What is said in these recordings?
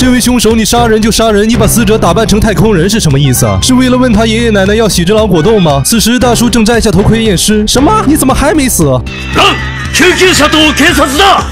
这位凶手，你杀人就杀人，你把死者打扮成太空人是什么意思啊？是为了问他爷爷奶奶要喜之郎果冻吗？此时大叔正摘下头盔验尸。什么？你怎么还没死？救急車と警察だ。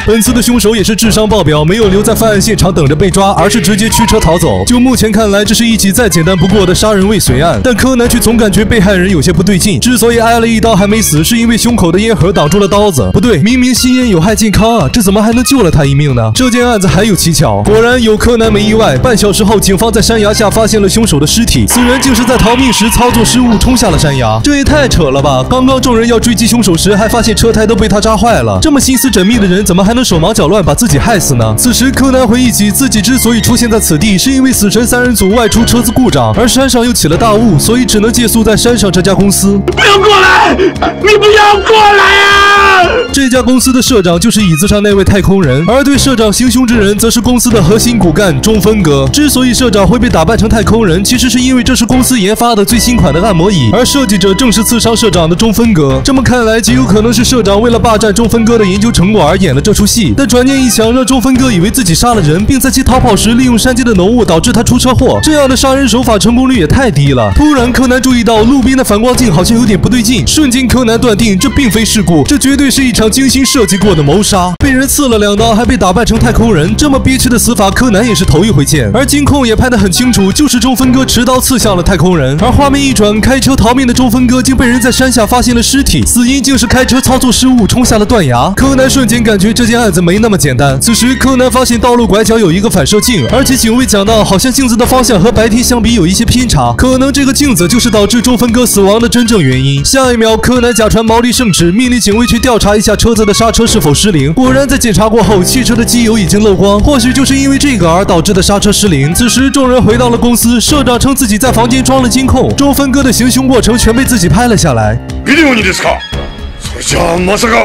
本次的凶手也是智商爆表，没有留在犯案现场等着被抓，而是直接驱车逃走。就目前看来，这是一起再简单不过的杀人未遂案。但柯南却总感觉被害人有些不对劲。之所以挨了一刀还没死，是因为胸口的烟盒挡住了刀子。不对，明明吸烟有害健康啊，这怎么还能救了他一命呢？这件案子还有蹊跷。果然有柯南没意外，半小时后，警方在山崖下发现了凶手的尸体。此人竟是在逃命时操作失误冲下了山崖，这也太扯了吧！刚刚众人要追击凶手时，还发现车胎都被他扎坏了。这么心思缜密的人，怎么还能手忙脚乱把自己害死呢？此时柯南回忆起自己之所以出现在此地，是因为死神三人组外出车子故障，而山上又起了大雾，所以只能借宿在山上这家公司。不要过来！你不要过来啊！这家公司的社长就是椅子上那位太空人，而对社长行凶之人，则是公司的核心骨干中分哥。之所以社长会被打扮成太空人，其实是因为这是公司研发的最新款的按摩椅，而设计者正是刺伤社长的中分哥。这么看来，极有可能是社长为了霸占中分哥的研究成果而演了这出戏。但转念一想，让中分哥以为自己杀了人，并在其逃跑时利用山间的浓雾导致他出车祸，这样的杀人手法成功率也太低了。突然，柯南注意到路边的反光镜好像有点不对劲，瞬间柯南断定这并非事故，这绝对是一场精心设计过的谋杀。被人刺了2刀，还被打扮成太空人，这么憋屈的死法，柯南也是头一回见。而监控也拍得很清楚，就是中分哥持刀刺向了太空人。而画面一转，开车逃命的中分哥竟被人在山下发现了尸体，死因竟是开车操作失误冲下了断崖。柯南瞬间感觉这件案子没那么简单。此时，柯南发现道路拐角有一个反射镜，而且警卫讲到，好像镜子的方向和白天相比有一些偏差，可能这个镜子就是导致中分哥死亡的真正原因。下一秒，柯南假传毛利圣旨，命令警卫去调查一下车子的刹车是否失灵。果然，在检查过后，汽车的机油已经漏光，或许就是因为这个而导致的刹车失灵。此时，众人回到了公司，社长称自己在房间装了监控，中分哥的行凶过程全被自己拍了下来。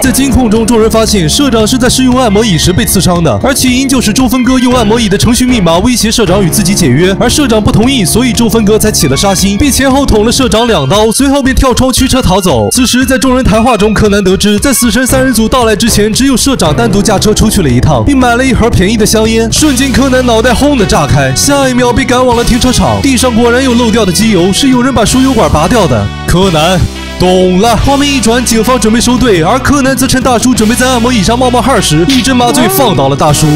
在监控中，众人发现社长是在试用按摩椅时被刺伤的，而起因就是中分哥用按摩椅的程序密码威胁社长与自己解约，而社长不同意，所以中分哥才起了杀心，并前后捅了社长2刀，随后便跳窗驱车逃走。此时，在众人谈话中，柯南得知，在死神三人组到来之前，只有社长单独驾车出去了一趟，并买了一盒便宜的香烟。瞬间，柯南脑袋轰的炸开，下一秒被赶往了停车场，地上果然有漏掉的机油，是有人把输油管拔掉的。柯南懂了。画面一转，警方准备收队，而柯南则趁大叔准备在按摩椅上冒汗时，一针麻醉放倒了大叔。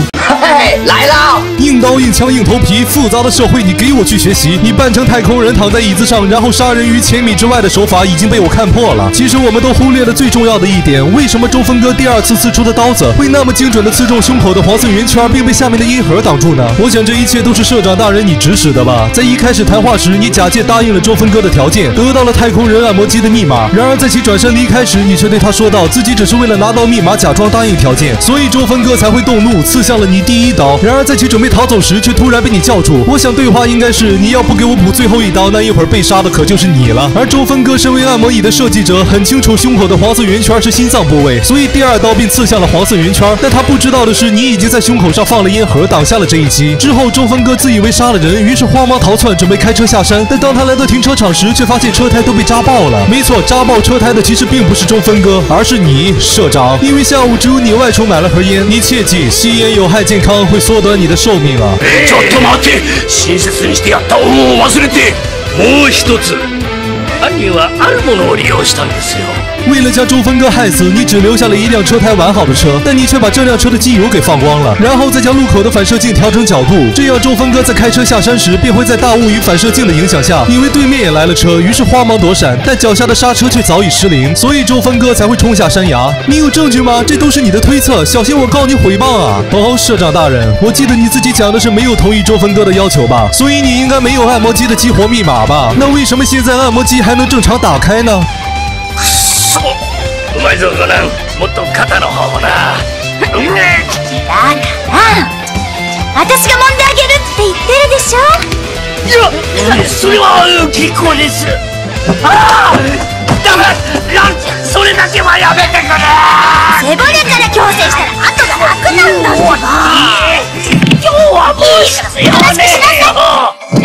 嘿，来了！硬刀硬枪硬头皮，复杂的社会你给我去学习。你扮成太空人躺在椅子上，然后杀人于千米之外的手法已经被我看破了。其实我们都忽略了最重要的一点，为什么中分哥第2次刺出的刀子会那么精准的刺中胸口的黄色圆圈，并被下面的烟盒挡住呢？我想这一切都是社长大人你指使的吧？在一开始谈话时，你假借答应了中分哥的条件，得到了太空人按摩机的密码。然而在其转身离开时，你却对他说道，自己只是为了拿到密码假装答应条件，所以中分哥才会动怒刺向了你第1刀。然而在其准备逃走时，却突然被你叫住。我想对话应该是，你要不给我补最后1刀，那一会儿被杀的可就是你了。而中分哥身为按摩椅的设计者，很清楚胸口的黄色圆圈是心脏部位，所以第2刀便刺向了黄色圆圈。但他不知道的是，你已经在胸口上放了烟盒，挡下了这一击。之后，中分哥自以为杀了人，于是慌忙逃窜，准备开车下山。但当他来到停车场时，却发现车胎都被扎爆了。没错，扎爆车胎的其实并不是中分哥，而是你，社长。因为下午只有你外出买了盒烟，你切记，吸烟有害健康，会缩短你的寿命啊！ちょっと待って、親切にしてやった恩を忘れて。もう一つ、犯人はあるものを利用したんですよ。为了将中分哥害死，你只留下了一辆车胎完好的车，但你却把这辆车的机油给放光了，然后再将路口的反射镜调整角度，这样中分哥在开车下山时便会在大雾与反射镜的影响下，以为对面也来了车，于是慌忙躲闪，但脚下的刹车却早已失灵，所以中分哥才会冲下山崖。你有证据吗？这都是你的推测，小心我告你诽谤啊！哦，社长大人，我记得你自己讲的是没有同意中分哥的要求吧？所以你应该没有按摩机的激活密码吧？那为什么现在按摩机还能正常打开呢？うまいぞコナン、もっと肩の方をな。だから私が揉んであげるって言ってるでしょ。いや、それは結構です。ああ、ダメ、ランチ、それだけはやめてくれ。背骨から矯正したら後が楽なんだってば。今日はもう必要ねえよ。